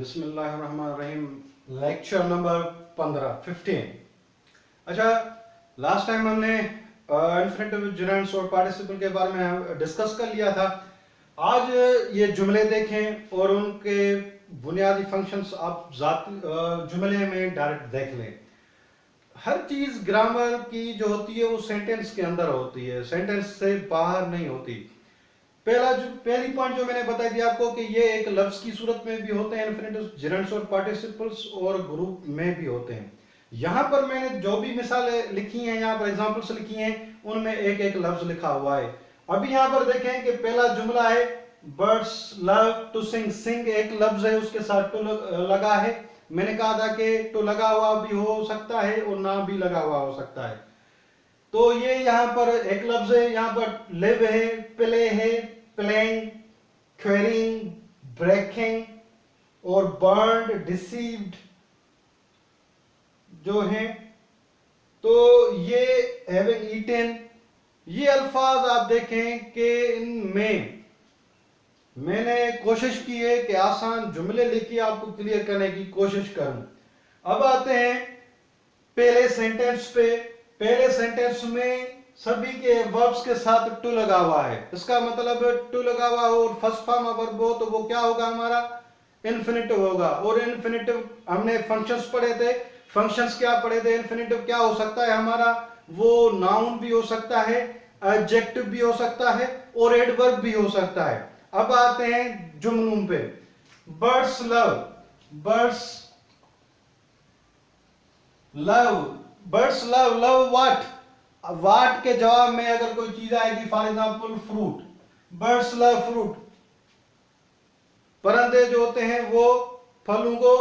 बिस्मिल्लाहिर्रहमानिर्रहीम। Lecture number 15। अच्छा, last time हमने इन्फिनेटिव जेरेंड्स और पार्टिसिपल के बारे में डिस्कस कर लिया था। आज ये जुमले देखें और उनके बुनियादी फंक्शंस आप जुमले में डायरेक्ट देख लें। हर चीज ग्रामर की जो होती है वो सेंटेंस के अंदर होती है, सेंटेंस से बाहर नहीं होती। पहली पॉइंट जो मैंने बताई थी आपको कि ये एक लफ्ज की सूरत में भी होते हैं इन्फिनेटिव जेरेंड्स और पार्टिसिपल्स, और ग्रुप में भी होते हैं। यहां पर मैंने जो भी मिसालें लिखी हैं, यहाँ पर एग्जांपल्स लिखी हैं, उनमें एक एक लफ्ज लिखा हुआ है। अभी यहाँ पर देखें कि पहला जुमला है बर्ड्स लव टू सिंग। सिंग एक लफ्ज है, उसके साथ टू लगा है। मैंने कहा था कि टू लगा हुआ भी हो सकता है और ना भी लगा हुआ हो सकता है। तो ये यहाँ पर एक लफ्ज है, यहाँ पर लिव है, प्ले है, प्लेइंग, क्वेरिंग, ब्रेकिंग और बर्ड, डिसीव्ड जो है। तो ये हैविंग ईटन, ये अल्फाज आप देखें कि इनमें मैंने कोशिश की है कि आसान जुमले लिखी आपको क्लियर करने की कोशिश करूं। अब आते हैं पहले सेंटेंस पे। पहले सेंटेंस में सभी के वर्ब्स के साथ टू लगा हुआ है। इसका मतलब टू लगा हुआ हो और फर्स्ट फॉर्म वर्ब हो तो वो क्या होगा, हमारा इन्फिनेटिव होगा। और इन्फिनेटिव हमने फंक्शंस पढ़े थे। फंक्शंस क्या पढ़े थे? इन्फिनेटिव क्या हो सकता है हमारा, वो नाउन भी हो सकता है, एडजेक्टिव भी हो सकता है और एडवर्ब भी हो सकता है। अब आते हैं जुमलों पे। Birds love, birds love, birds love, love what, what के जवाब में अगर कोई चीज आएगी, for example fruit, birds love fruit. परिंदे जो होते हैं वो फलों को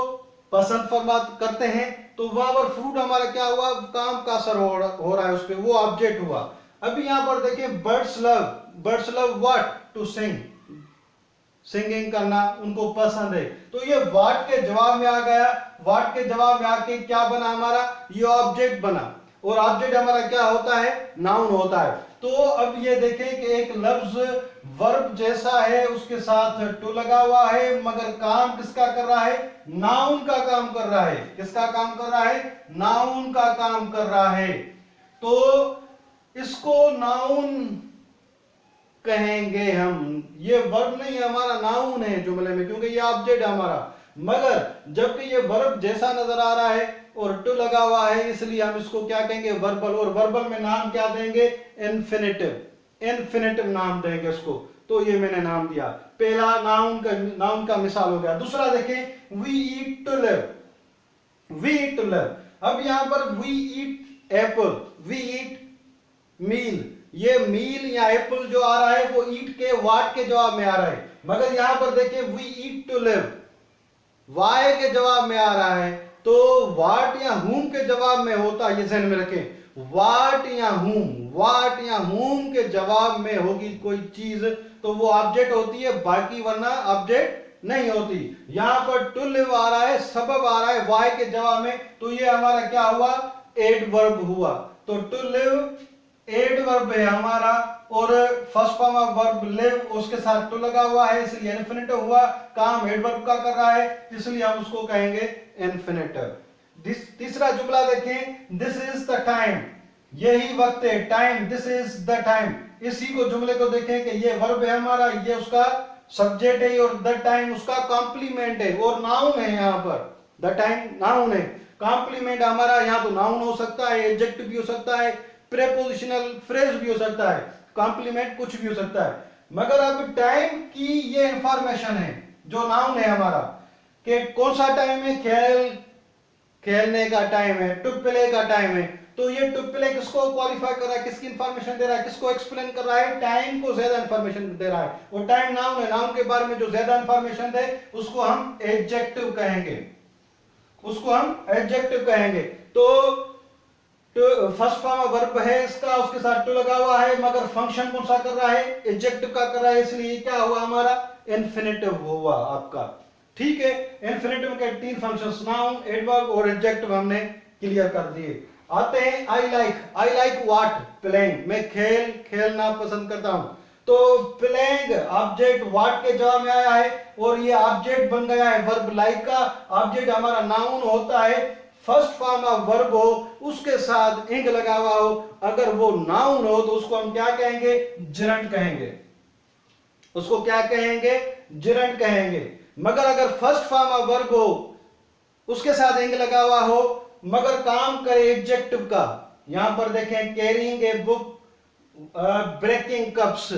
पसंद करते हैं। तो वहां पर फ्रूट हमारा क्या हुआ, काम का असर हो रहा है उस पर, वो ऑब्जेक्ट हुआ। अभी यहां पर देखिए birds love what, to sing, singing करना उनको पसंद है। तो ये व्हाट के जवाब में आ गया। व्हाट के जवाब में आके क्या बना हमारा, ये ऑब्जेक्ट बना। और ऑब्जेक्ट हमारा क्या होता है, नाउन होता है। तो अब ये देखें कि एक लफ्ज वर्ब जैसा है, उसके साथ टू लगा हुआ है, मगर काम किसका कर रहा है, नाउन का काम कर रहा है। किसका काम कर रहा है, नाउन का काम कर रहा है। तो इसको नाउन कहेंगे हम। ये वर्ब नहीं है, हमारा नाउन है जुमले में, क्योंकि ये ऑब्जेक्ट है हमारा। मगर जबकि ये वर्ब जैसा नजर आ रहा है और टू लगा हुआ है, इसलिए हम इसको क्या कहेंगे, वर्बल। और वर्बल में नाम क्या देंगे, इन्फिनेटिव, इन्फिनेटिव नाम देंगे इसको। तो ये मैंने नाम दिया। पहला नाउन का मिसाल हो गया। दूसरा देखें, we eat to live, we eat to live. अब यहां पर we eat apple, we eat meal. ये मील या एप्पल जो आ रहा है वो ईट के वाट के जवाब में आ रहा है। मगर यहां पर देखिए we eat to live, why के जवाब में आ रहा है। तो वाट या हुम के जवाब में होता, ये ध्यान में रखें। वाट या हुम, वाट या हुम के जवाब में होगी कोई चीज तो वो ऑब्जेक्ट होती है, बाकी वरना ऑब्जेक्ट नहीं होती। यहां पर टू लिव आ रहा है, सबब आ रहा है वाई के जवाब में, तो ये हमारा क्या हुआ, एडवर्ब हुआ। तो टू लिव एडवर्ब है हमारा, और first form of verb live, उसके साथ टू लगा हुआ है, इसलिए इन्फिनेटिव हुआ। काम एडवर्ब का कर रहा है, इसलिए हम उसको कहेंगे इन्फिनेटिव। तीसरा जुमला देखें, दिस इज द टाइम, यही वक्त है, time, this is the time. इसी को जुमले को देखें कि ये वर्ब है हमारा, ये उसका सब्जेक्ट है, और द टाइम उसका कॉम्प्लीमेंट है और नाउन है। यहां पर द टाइम नाउन है, कॉम्प्लीमेंट हमारा यहां तो नाउन हो सकता है, एडजेक्टिव भी हो सकता है, प्रेपोजिशनल फ्रेज भी हो सकता है, कॉम्प्लीमेंट कुछ भी हो सकता है। मगर अब टाइम की ये इंफॉर्मेशन है जो नाउन है हमारा, कि कौन सा टाइम है, खेलने का टाइम है, टू प्ले का टाइम है। तो ये टू प्ले किसको क्वालिफाई कर रहा है, किसकी इंफॉर्मेशन दे रहा है, किसको एक्सप्लेन कर रहा है, टाइम को ज्यादा इंफॉर्मेशन दे रहा है। और टाइम नाउन है, नाउन के बारे में जो ज्यादा इंफॉर्मेशन दे उसको हम एडजेक्टिव कहेंगे, उसको हम एडजेक्टिव कहेंगे। तो फर्स्ट फॉर्म वर्ब है इसका, उसके साथ टू लगा हुआ है, मगर फंक्शन कौन सा कर रहा है, एडजेक्टिव का कर रहा है, इसलिए क्या हुआ हमारा, इन्फिनेटिव हुआ आपका। ठीक है, इन्फिनेटिव के तीन फंक्शंस, नाउन, एडवर्ब और एडजेक्टिव हमने क्लियर कर दिए। आते हैं I like, I like what, playing, मैं खेलना पसंद करता हूं। तो प्लेइंग ऑब्जेक्ट व्हाट के जवाब में आया है और ये ऑब्जेक्ट बन गया है वर्ब लाइक का। ऑब्जेक्ट हमारा नाउन होता है, फर्स्ट फॉर्म ऑफ वर्ब हो, उसके साथ इंग लगा हुआ हो, अगर वो नाउन हो तो उसको हम क्या कहेंगे, जिरंड कहेंगे। उसको क्या कहेंगे, जिरंड कहेंगे। मगर अगर फर्स्ट फॉर्म ऑफ वर्ब हो, उसके साथ इंग लगा हुआ हो, मगर काम करे एडजेक्टिव का, यहां पर देखें carrying a book, breaking cups,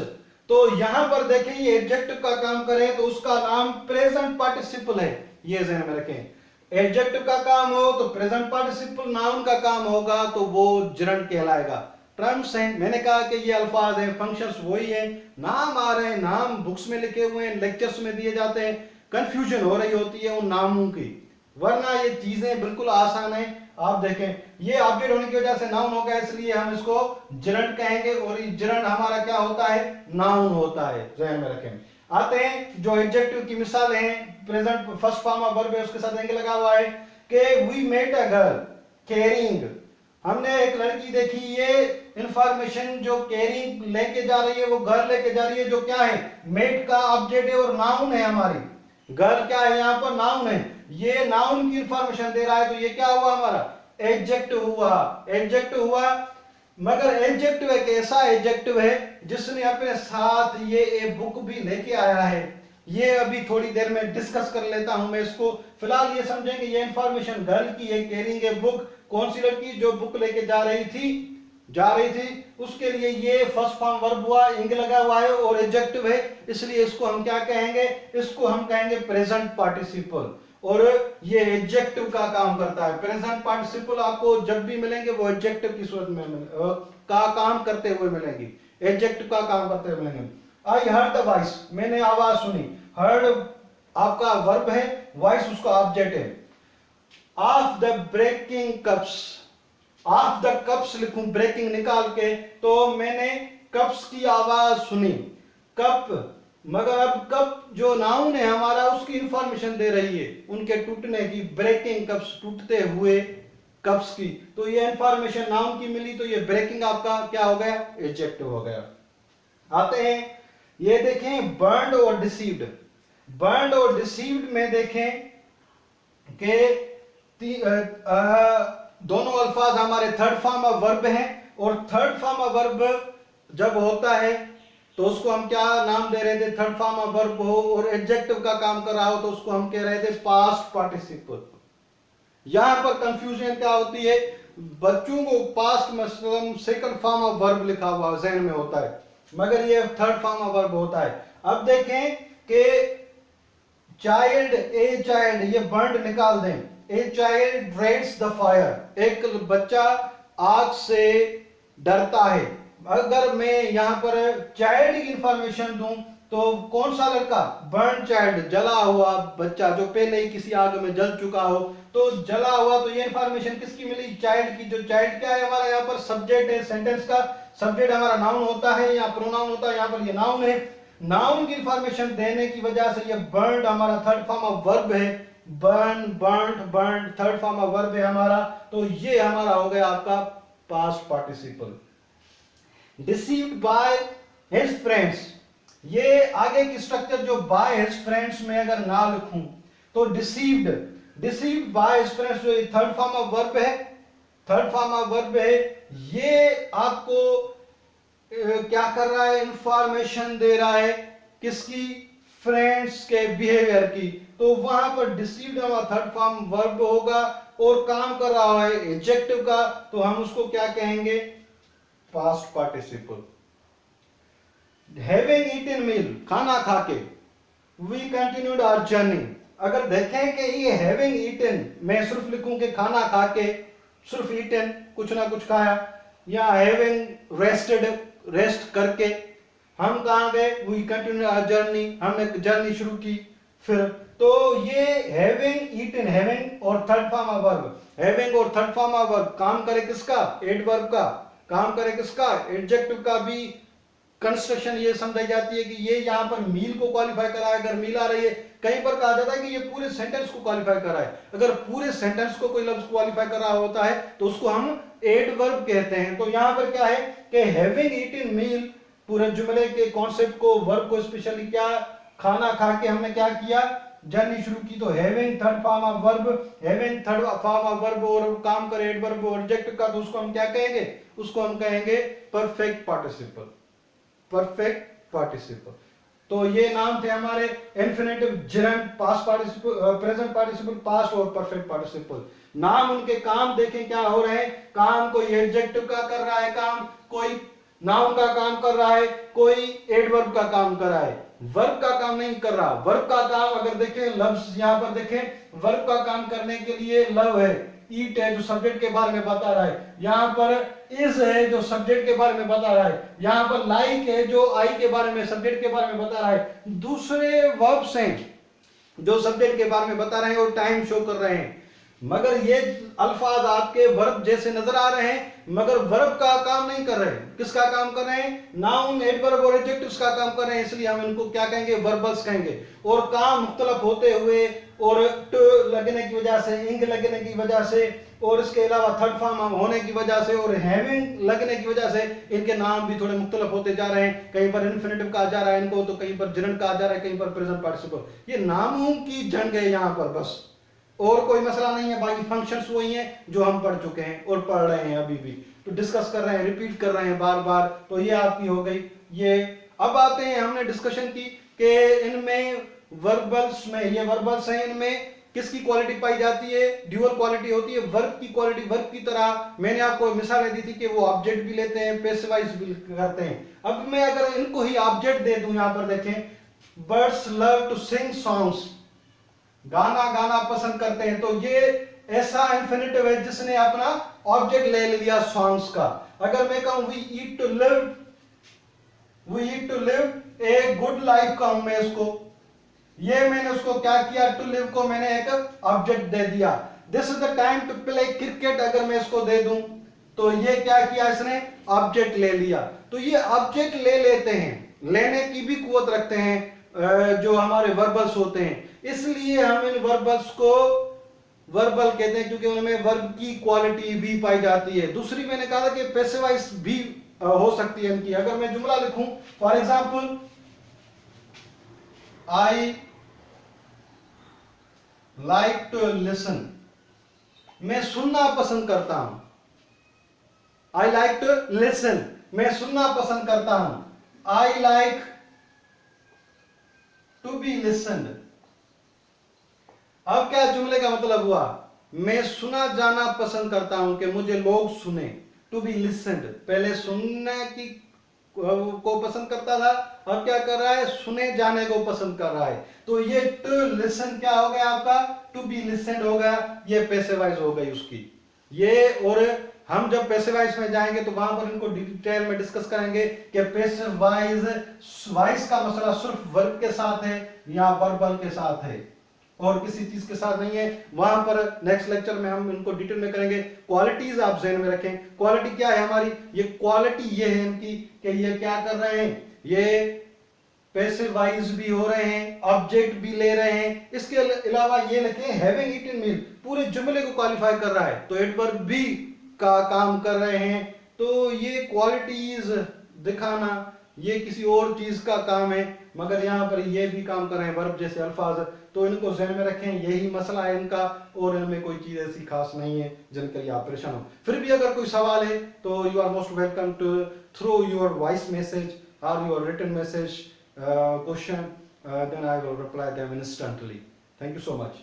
तो यहां पर देखें ये एडजेक्टिव का काम करे तो उसका नाम प्रेजेंट पार्टिसिपल है, ये ध्यान में रखें। एडजेक्टिव का काम हो तो प्रेजेंट पार्टिसिपल, नाउन का काम होगा तो वो जिरंड कहलाएगा। टर्म्स हैं, मैंने कहा कि ये अल्फाज हैं, फंक्शंस वही हैं, नाम आ रहे हैं, नाम बुक्स में लिखे हुए हैं, लेक्चर्स में दिए जाते हैं, कंफ्यूजन हो रही होती है उन नामों की, वरना ये चीजें बिल्कुल आसान है। आप देखें ये ऑब्जेक्ट होने की वजह से नाउन हो गया, इसलिए हम इसको जिरंड कहेंगे, और ये जिरंड हमारा क्या होता है, नाउन होता है, ध्यान में रखें। आते हैं जो एडजेक्टिव की मिसाल है, present first form of verb है, उसके साथ एंग लगा हुआ है कि we met a girl carrying, हमने एक लड़की देखी, ये इंफॉर्मेशन जो कैरिंग लेके जा रही है वो घर लेके जा रही है, जो क्या है, मेट का ऑब्जेक्ट है और नाउन है हमारी, घर क्या है यहाँ पर, नाउन है, ये नाउन की इंफॉर्मेशन दे रहा है, तो ये क्या हुआ हमारा, एडजेक्टिव हुआ, एडजेक्टिव हुआ। मगर एडजेक्टिव एक ऐसा एडजेक्टिव है जिसने अपने साथ ये एक बुक भी लेके आया है, ये अभी थोड़ी देर में डिस्कस कर लेता हूं मैं इसको। फिलहाल ये समझेंगे ये इंफॉर्मेशन गर्ल की है, कैरिंग ए बुक, कौन सी लड़की, जो बुक लेके जा रही थी, उसके लिए ये फर्स्ट फॉर्म वर्ब हुआ, इंग लगा हुआ है और एडजेक्टिव है, इसलिए इसको हम क्या कहेंगे, इसको हम कहेंगे प्रेजेंट पार्टिसिपल, और ये एडजेक्टिव का काम करता है। प्रेजेंट पार्टिसिपल आपको जब भी मिलेंगे वो एडजेक्टिव की सूरत में का काम करते हुए मिलेंगे, एडजेक्टिव का काम करते हुए मिलेंगे। आई हर्ड द वॉइस, मैंने आवाज सुनी, हर्ड आपका वर्ब है, वॉइस उसका ऑब्जेक्ट है। Of the breaking cups, of the cups लिखूं ब्रेकिंग निकाल के, तो मैंने कप्स की आवाज सुनी, कप, मगर अब कप जो नाउन है हमारा उसकी इंफॉर्मेशन दे रही है उनके टूटने की, ब्रेकिंग कप्स, टूटते हुए कप्स की, तो ये इंफॉर्मेशन नाउन की मिली, तो ये ब्रेकिंग आपका क्या हो गया, एडजेक्टिव हो गया। आते हैं ये देखें बर्न्ड और डिसीव्ड, बर्न्ड और डिसीव्ड में देखें कि दोनों अल्फाज हमारे थर्ड फॉर्म ऑफ वर्ब हैं, और थर्ड फॉर्म ऑफ वर्ब जब होता है तो उसको हम क्या नाम दे रहे थे, थर्ड फॉर्म ऑफ वर्ब हो और एडजेक्टिव का काम कर रहा हो तो उसको हम कह रहे थे पास्ट पार्टिसिपल। यहां पर कंफ्यूजन क्या होती है, बच्चों को पास्ट मतलब सेकंड फॉर्म ऑफ वर्ब लिखा हुआ जहन में होता है, मगर ये थर्ड फॉर्म ऑफ वर्ब होता है। अब देखें कि चाइल्ड, ए चाइल्ड, ये बर्न्ड निकाल दें, a child dreads the fire, एक बच्चा आग से डरता है। अगर मैं यहां पर चाइल्ड की इंफॉर्मेशन दूं तो कौन सा लड़का, बर्न चाइल्ड, जला हुआ बच्चा जो पहले ही किसी आग में जल चुका हो, तो जला हुआ, तो ये इंफॉर्मेशन किसकी मिली, चाइल्ड की। जो चाइल्ड क्या है हमारा, यहाँ पर सब्जेक्ट है, सेंटेंस का सब्जेक्ट हमारा नाउन होता है या प्रोनाउन होता है, यहाँ पर ये नाउन है, नाउन की इंफॉर्मेशन देने की वजह से ये बर्न्ड हमारा थर्ड फॉर्म ऑफ वर्ब है, burn, burned, burned third form of verb है हमारा, तो ये हमारा हो गया आपका past participle. Deceived by his friends, ये आगे की स्ट्रक्चर जो बाय हिज फ्रेंड्स में अगर ना लिखूं तो deceived, deceived by his friends, जो थर्ड फॉर्म ऑफ वर्ब है, थर्ड फॉर्म ऑफ वर्ब है, ये आपको क्या कर रहा है, इंफॉर्मेशन दे रहा है किसकी, फ्रेंड्स के बिहेवियर की, तो वहां पर डिसीव्ड हमारा थर्ड फॉर्म वर्ब होगा और काम कर रहा है एडजेक्टिव का, तो हम उसको क्या कहेंगे, पास्ट पार्टिसिपल। हैविंग ईटन मील, खाना खाके, वी कंटिन्यूड आवर जर्नी, अगर देखें कि ये हैविंग ईटन, मैं सिर्फ लिखूं कि खाना खाके, सिर्फ ईटन, कुछ ना कुछ खाया, या हैविंग रेस्टेड, रेस्ट करके, हम कहां गए, वी कंटिन्यूड आवर जर्नी, हमने जर्नी शुरू की, फिर, तो ये हैविंग ईटन, हैविंग और third form of verb, having और थर्ड फॉर्म ऑफ वर्ब काम करे किसका, एडवर्ब का, काम करे किसका, एडजेक्टिव का भी कंस्ट्रक्शन ये समझाई जाती है कि ये यहाँ पर मील को क्वालिफाई करा है, अगर मील आ रही है, कहीं पर कहा जाता है कि ये पूरे सेंटेंस को क्वालिफाई करा है, अगर पूरे सेंटेंस को कोई लफ्ज क्वालिफाई कर रहा होता है तो उसको हम एडवर्ब कहते हैं। तो यहाँ पर क्या है कि हैविंग ईटन मील पूरे जुमले के कॉन्सेप्ट को, वर्ब को, स्पेशली क्या खाना खा के हमने क्या किया, जर्नी शुरू की। तो having third form of verb, having third form of verb और काम करे एडवर्ब ऑब्जेक्ट का, तो उसको हम क्या कहेंगे, उसको हम कहेंगे परफेक्ट पार्टिसिपल, परफेक्ट पार्टिसिपल। तो ये नाम थे हमारे infinitive, Geraint, past participle, present participle, past और परफेक्ट पार्टिसिपल। नाम, उनके काम देखें क्या हो रहे हैं। काम कोई एडजेक्टिव का कर रहा है काम, कोई नाउन का काम कर रहा है, कोई एडवर्ब का काम कर रहा है, वर्ब का काम नहीं कर रहा। वर्ब का काम अगर देखें, लव्स यहां पर देखें, वर्ब का काम करने के लिए लव है, ईट है जो सब्जेक्ट के बारे में बता रहा है, यहां पर इज है जो सब्जेक्ट के बारे में बता रहा है, यहां पर लाइक है जो आई के बारे में, सब्जेक्ट के बारे में बता रहा है। दूसरे वर्ब्स हैं जो सब्जेक्ट के बारे में बता रहे हैं और टाइम शो कर रहे हैं। मगर ये अल्फाज आपके वर्ब जैसे नजर आ रहे हैं, मगर वर्ब का काम नहीं कर रहे हैं। किसका काम कर रहे हैं, नाउन, एडवर्ब और एडजेक्टिव्स का काम कर रहे हैं, इसलिए हम इनको क्या कहेंगे, वर्बल्स कहेंगे। और काम मुख्तलिफ होते हुए और टू लगने की वजह से, इंग लगने की वजह से और इसके अलावा थर्ड फॉर्म होने की वजह से और हैविंग लगने की वजह से इनके नाम भी थोड़े मुख्तलिफ होते जा रहे हैं। कहीं पर इन्फिनेटिव कहा जा रहा है इनको, तो कहीं पर जेरेंट कहा जा रहा है, कहीं पर प्रेजेंट पार्टिसिपल। ये नामों की जंग है यहाँ पर, बस और कोई मसला नहीं है। बाकी फंक्शंस वही हैं जो हम पढ़ चुके हैं और पढ़ रहे हैं अभी भी, तो डिस्कस कर रहे हैं, रिपीट कर रहे हैं बार बार। तो ये आपकी हो गई ये। अब आते हैं, हमने डिस्कशन की कि इनमें वर्बल्स में, ये वर्बल्स हैं, इनमें किसकी क्वालिटी पाई जाती है, ड्यूअल क्वालिटी होती है। वर्ब की क्वालिटी, वर्ब की तरह मैंने आपको मिसालें दी थी कि वो ऑब्जेक्ट भी लेते हैं, पैसिवाइज भी करते हैं। अब मैं अगर इनको ही ऑब्जेक्ट दे दूं, यहां पर देखें, birds love to sing songs, गाना गाना पसंद करते हैं, तो ये ऐसा इंफिनिटिव है जिसने अपना ऑब्जेक्ट ले लिया सॉन्ग्स का। अगर मैं कहूं we eat to live, we eat to live a good life कहूं मैं उसको, ये मैंने उसको क्या किया, टू लिव को मैंने एक ऑब्जेक्ट दे दिया। This is the time to play cricket अगर मैं इसको दे दूं, तो ये क्या किया, इसने ऑब्जेक्ट ले लिया। तो ये ऑब्जेक्ट ले लेते हैं, लेने की भी कुवत रखते हैं जो हमारे वर्बल्स होते हैं, इसलिए हम इन वर्बल्स को वर्बल कहते हैं, क्योंकि उनमें वर्ब की क्वालिटी भी पाई जाती है। दूसरी मैंने कहा था कि पैसिवाइज भी हो सकती है इनकी। अगर मैं जुमला लिखूं, for example, I like to listen, मैं सुनना पसंद करता हूं। आई लाइक टू लिसन, मैं सुनना पसंद करता हूं। I like to be listened. अब क्या जुमले का मतलब हुआ, मैं सुना जाना पसंद करता हूं कि मुझे लोग सुने। टू बी लिसन्ड, पहले सुनने की को पसंद करता था, अब क्या कर रहा है, सुने जाने को पसंद कर रहा है। तो ये टू लिसन क्या हो गया आपका, टू बी लिसन्ड हो गया, ये पैसिवाइज हो गई उसकी ये। और हम जब पैसिवाइज में जाएंगे तो वहां पर इनको डिटेल में डिस्कस करेंगे कि पैसिवाइज वाइज का मसला सिर्फ वर्ब के साथ है या वर्बल के साथ है और किसी चीज के साथ नहीं है। वहां पर नेक्स्ट लेक्चर में हम इनको डिटेल में करेंगे। क्वालिटीज आप ध्यान में रखें, क्वालिटी क्या है हमारी, ये क्वालिटी ये है इनकी कि ये क्या कर रहे हैं, ये पैसिवाइज भी हो रहे हैं, ऑब्जेक्ट भी ले रहे हैं। इसके अलावा ये लिखे हैविंग ईटन मील, पूरे जुमले को क्वालिफाई कर रहा है, तो एडवर्ब भी का काम कर रहे हैं। तो ये क्वालिटीज दिखाना ये किसी और चीज का काम है, मगर यहाँ पर ये भी काम कर रहे हैं वर्ब जैसे अल्फाज। तो इनको ज़हन में रखें, यही मसला है इनका, और इनमें कोई चीज ऐसी खास नहीं है जिनके लिए आप परेशान हो। फिर भी अगर कोई सवाल है तो you are most welcome to through your voice message और your written message question, then I will reply them instantly. Thank you so much.